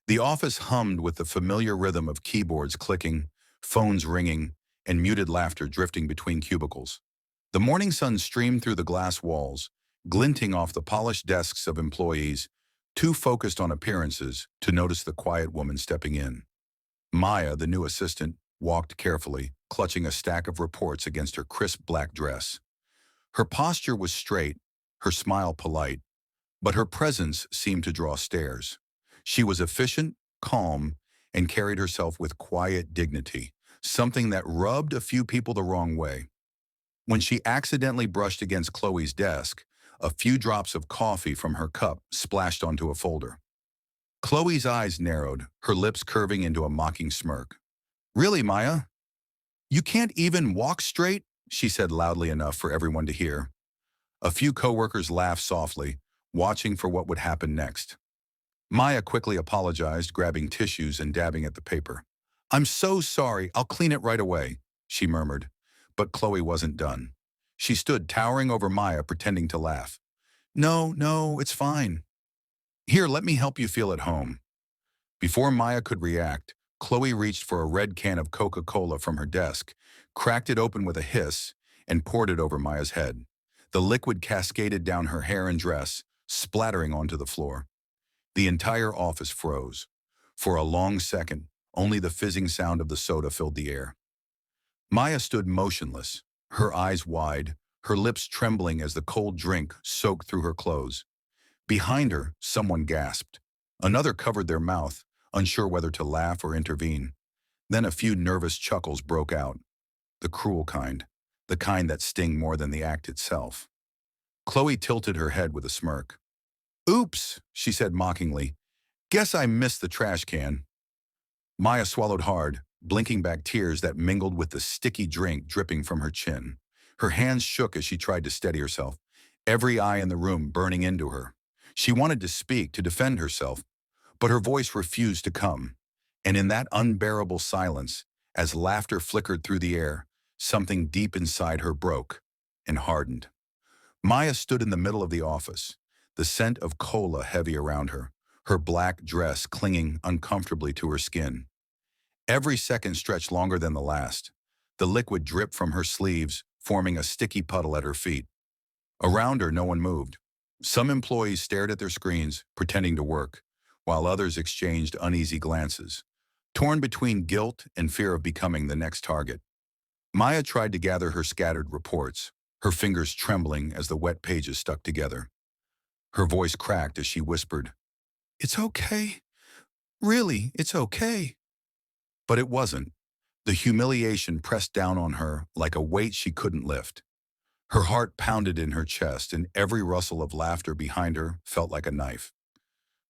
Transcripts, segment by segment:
The office hummed with the familiar rhythm of keyboards clicking, phones ringing, and muted laughter drifting between cubicles. The morning sun streamed through the glass walls, glinting off the polished desks of employees, too focused on appearances to notice the quiet woman stepping in. Maya, the new assistant, walked carefully, clutching a stack of reports against her crisp black dress. Her posture was straight, her smile polite, but her presence seemed to draw stares. She was efficient, calm, and carried herself with quiet dignity, something that rubbed a few people the wrong way. When she accidentally brushed against Chloe's desk, a few drops of coffee from her cup splashed onto a folder. Chloe's eyes narrowed, her lips curving into a mocking smirk. "Really, Maya? You can't even walk straight?" she said loudly enough for everyone to hear. A few coworkers laughed softly, watching for what would happen next. Maya quickly apologized, grabbing tissues and dabbing at the paper. "I'm so sorry, I'll clean it right away," she murmured. But Chloe wasn't done. She stood towering over Maya, pretending to laugh. "No, no, it's fine. Here, let me help you feel at home." Before Maya could react, Chloe reached for a red can of Coca-Cola from her desk, cracked it open with a hiss, and poured it over Maya's head. The liquid cascaded down her hair and dress, splattering onto the floor. The entire office froze. For a long second, only the fizzing sound of the soda filled the air. Maya stood motionless, her eyes wide, her lips trembling as the cold drink soaked through her clothes. Behind her, someone gasped. Another covered their mouth, unsure whether to laugh or intervene. Then a few nervous chuckles broke out. The cruel kind, the kind that sting more than the act itself. Chloe tilted her head with a smirk. "Oops," she said mockingly. "Guess I missed the trash can." Maya swallowed hard, blinking back tears that mingled with the sticky drink dripping from her chin. Her hands shook as she tried to steady herself, every eye in the room burning into her. She wanted to speak, to defend herself, but her voice refused to come. And in that unbearable silence, as laughter flickered through the air, something deep inside her broke and hardened. Maya stood in the middle of the office, the scent of cola heavy around her, her black dress clinging uncomfortably to her skin. Every second stretched longer than the last. The liquid dripped from her sleeves, forming a sticky puddle at her feet. Around her, no one moved. Some employees stared at their screens, pretending to work, while others exchanged uneasy glances, torn between guilt and fear of becoming the next target. Maya tried to gather her scattered reports, her fingers trembling as the wet pages stuck together. Her voice cracked as she whispered, "It's okay. Really, it's okay." But it wasn't. The humiliation pressed down on her like a weight she couldn't lift. Her heart pounded in her chest, and every rustle of laughter behind her felt like a knife.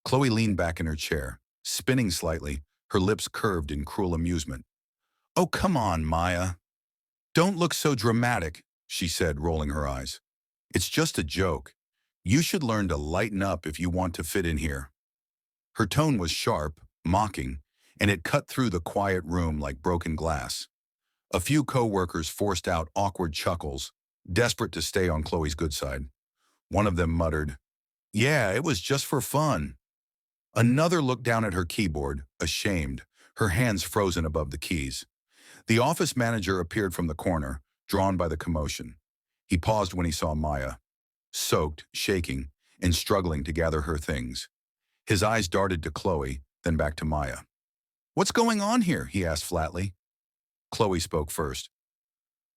Chloe leaned back in her chair, spinning slightly, her lips curved in cruel amusement. "Oh, come on, Maya. Don't look so dramatic," she said, rolling her eyes. "It's just a joke. You should learn to lighten up if you want to fit in here." Her tone was sharp, mocking, and it cut through the quiet room like broken glass. A few coworkers forced out awkward chuckles, desperate to stay on Chloe's good side. One of them muttered, "Yeah, it was just for fun." Another looked down at her keyboard, ashamed, her hands frozen above the keys. The office manager appeared from the corner, drawn by the commotion. He paused when he saw Maya, soaked, shaking, and struggling to gather her things. His eyes darted to Chloe, then back to Maya. "What's going on here?" he asked flatly. Chloe spoke first.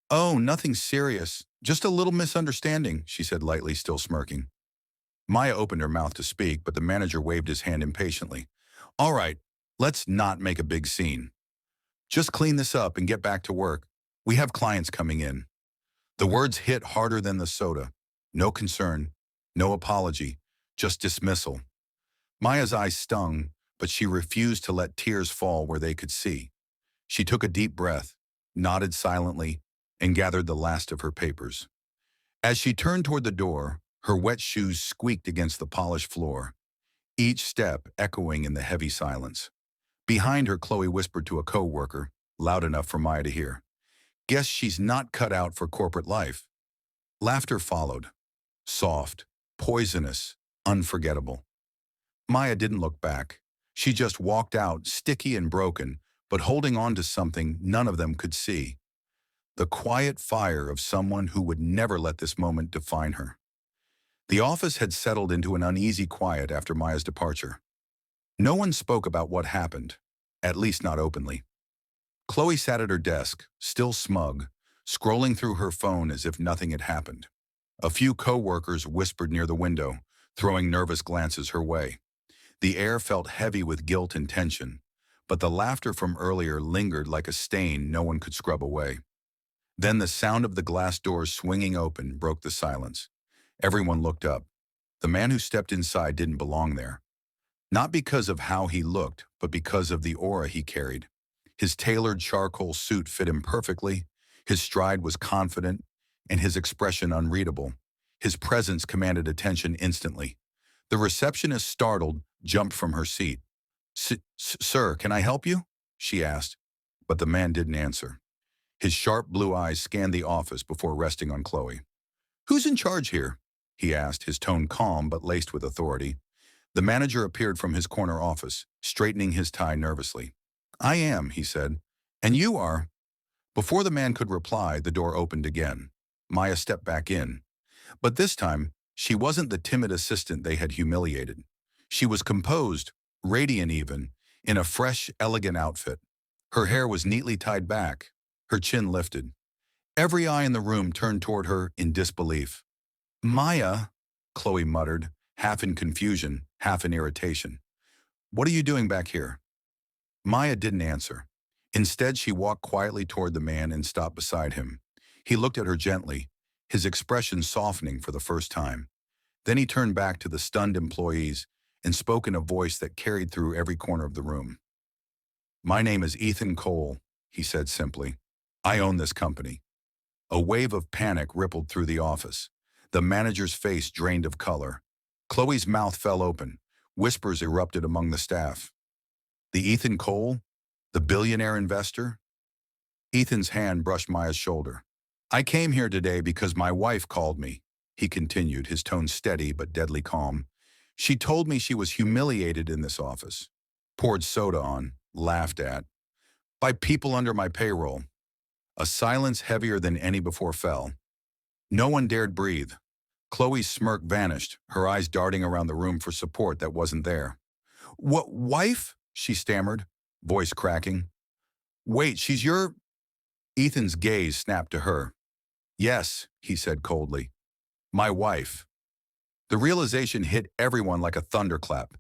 "Oh, nothing serious. Just a little misunderstanding," she said lightly, still smirking. Maya opened her mouth to speak, but the manager waved his hand impatiently. "All right, let's not make a big scene. Just clean this up and get back to work. We have clients coming in." The words hit harder than the soda. No concern, no apology, just dismissal. Maya's eyes stung, but she refused to let tears fall where they could see. She took a deep breath, nodded silently, and gathered the last of her papers. As she turned toward the door, her wet shoes squeaked against the polished floor, each step echoing in the heavy silence. Behind her, Chloe whispered to a coworker, loud enough for Maya to hear, "Guess she's not cut out for corporate life." Laughter followed, soft, poisonous, unforgettable. Maya didn't look back. She just walked out, sticky and broken, but holding on to something none of them could see. The quiet fire of someone who would never let this moment define her. The office had settled into an uneasy quiet after Maya's departure. No one spoke about what happened, at least not openly. Chloe sat at her desk, still smug, scrolling through her phone as if nothing had happened. A few coworkers whispered near the window, throwing nervous glances her way. The air felt heavy with guilt and tension, but the laughter from earlier lingered like a stain no one could scrub away. Then the sound of the glass doors swinging open broke the silence. Everyone looked up. The man who stepped inside didn't belong there. Not because of how he looked, but because of the aura he carried. His tailored charcoal suit fit him perfectly, his stride was confident, and his expression unreadable. His presence commanded attention instantly. The receptionist, startled, jumped from her seat. Sir, can I help you?" she asked, but the man didn't answer. His sharp blue eyes scanned the office before resting on Chloe. "Who's in charge here?" he asked, his tone calm but laced with authority. The manager appeared from his corner office, straightening his tie nervously. "I am," he said. "And you are?" Before the man could reply, the door opened again. Maya stepped back in. But this time, she wasn't the timid assistant they had humiliated. She was composed, radiant even, in a fresh, elegant outfit. Her hair was neatly tied back, her chin lifted. Every eye in the room turned toward her in disbelief. "Maya," Chloe muttered, half in confusion, half in irritation. "What are you doing back here?" Maya didn't answer. Instead, she walked quietly toward the man and stopped beside him. He looked at her gently, his expression softening for the first time. Then he turned back to the stunned employees and spoke in a voice that carried through every corner of the room. "My name is Ethan Cole," he said simply. "I own this company." A wave of panic rippled through the office. The manager's face drained of color. Chloe's mouth fell open. Whispers erupted among the staff. "The Ethan Cole? The billionaire investor?" Ethan's hand brushed Maya's shoulder. "I came here today because my wife called me," he continued, his tone steady but deadly calm. "She told me she was humiliated in this office, poured soda on, laughed at, by people under my payroll." A silence heavier than any before fell. No one dared breathe. Chloe's smirk vanished, her eyes darting around the room for support that wasn't there. "What, wife?" she stammered, voice cracking. "Wait, she's your—" Ethan's gaze snapped to her. "Yes," he said coldly. "My wife." The realization hit everyone like a thunderclap.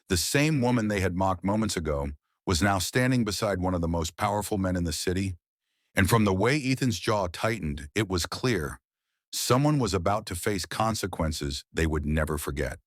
The same woman they had mocked moments ago was now standing beside one of the most powerful men in the city. And from the way Ethan's jaw tightened, it was clear someone was about to face consequences they would never forget.